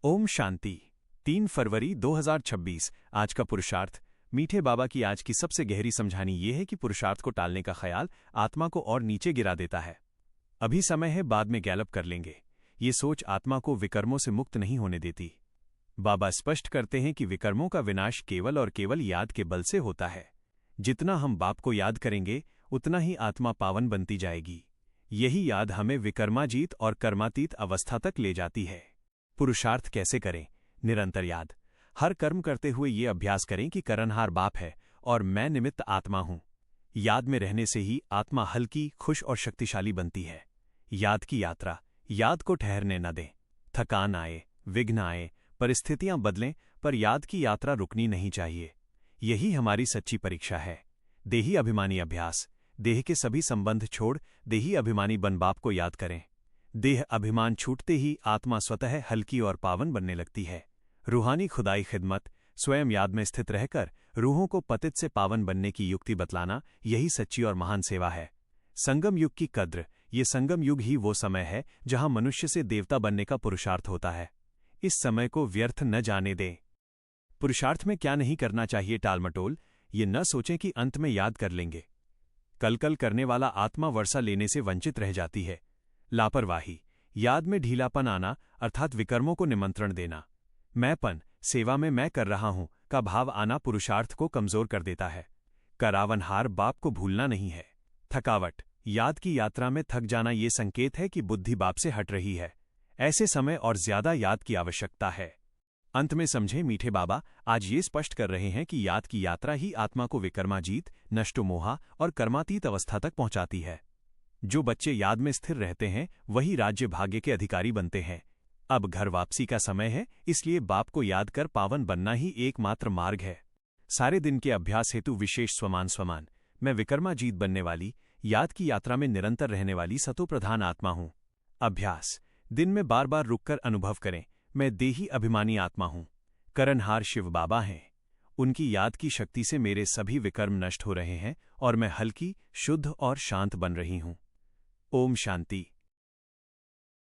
ओम शांति। 3 फरवरी 2026। आज का पुरुषार्थ। मीठे बाबा की आज की सबसे गहरी समझानी ये है कि पुरुषार्थ को टालने का ख्याल आत्मा को और नीचे गिरा देता है। अभी समय है, बाद में गैलप कर लेंगे। ये सोच आत्मा को विकर्मों से मुक्त नहीं होने देती। बाबा स्पष्ट करते हैं कि विकर्मों का विनाश केवल और केवल याद के बल से होता है। जितना हम बाप को याद करेंगे उतना ही आत्मा पावन बनती जाएगी। यही याद हमें विकर्माजीत और कर्मातीत अवस्था तक ले जाती है। पुरुषार्थ कैसे करें? निरंतर याद। हर कर्म करते हुए ये अभ्यास करें कि करनहार बाप है और मैं निमित्त आत्मा हूं। याद में रहने से ही आत्मा हल्की, खुश और शक्तिशाली बनती है। याद की यात्रा। याद को ठहरने न दें। थकान आए, विघ्न आए, परिस्थितियां बदलें, पर याद की यात्रा रुकनी नहीं चाहिए। यही हमारी सच्ची परीक्षा है। देही अभिमानी अभ्यास। देह के सभी संबंध छोड़ देही अभिमानी बन बाप को याद करें। देह अभिमान छूटते ही आत्मा स्वतः हल्की और पावन बनने लगती है। रूहानी खुदाई खिदमत। स्वयं याद में स्थित रहकर रूहों को पतित से पावन बनने की युक्ति बतलाना, यही सच्ची और महान सेवा है। संगम युग की कद्र। ये संगम युग ही वो समय है जहां मनुष्य से देवता बनने का पुरुषार्थ होता है। इस समय को व्यर्थ न जाने दें। पुरुषार्थ में क्या नहीं करना चाहिए? टालमटोल। ये न सोचें कि अंत में याद कर लेंगे। कल करने वाला आत्मा वर्षा लेने से वंचित रह जाती है। लापरवाही। याद में ढीलापन आना, अर्थात विकर्मों को निमंत्रण देना। मैंपन, सेवा में मैं कर रहा हूं का भाव आना पुरुषार्थ को कमजोर कर देता है। करावनहार बाप को भूलना नहीं है। थकावट। याद की यात्रा में थक जाना ये संकेत है कि बुद्धि बाप से हट रही है। ऐसे समय और ज्यादा याद की आवश्यकता है। अंत में समझे मीठे बाबा आज ये स्पष्ट कर रहे हैं कि याद की यात्रा ही आत्मा को विकर्माजीत, नष्टोमोहा और कर्मातीत अवस्था तक पहुंचाती है। जो बच्चे याद में स्थिर रहते हैं वही राज्य भाग्य के अधिकारी बनते हैं। अब घर वापसी का समय है, इसलिए बाप को याद कर पावन बनना ही एकमात्र मार्ग है। सारे दिन के अभ्यास हेतु विशेष स्वमान। मैं विकर्माजीत बनने वाली, याद की यात्रा में निरंतर रहने वाली सतोप्रधान आत्मा हूं। अभ्यास। दिन में बार बार रुककर अनुभव करें, मैं देही अभिमानी आत्मा हूं। करनहार शिव बाबा हैं। उनकी याद की शक्ति से मेरे सभी विकर्म नष्ट हो रहे हैं और मैं हल्की, शुद्ध और शांत बन रही हूं। ओम शांति।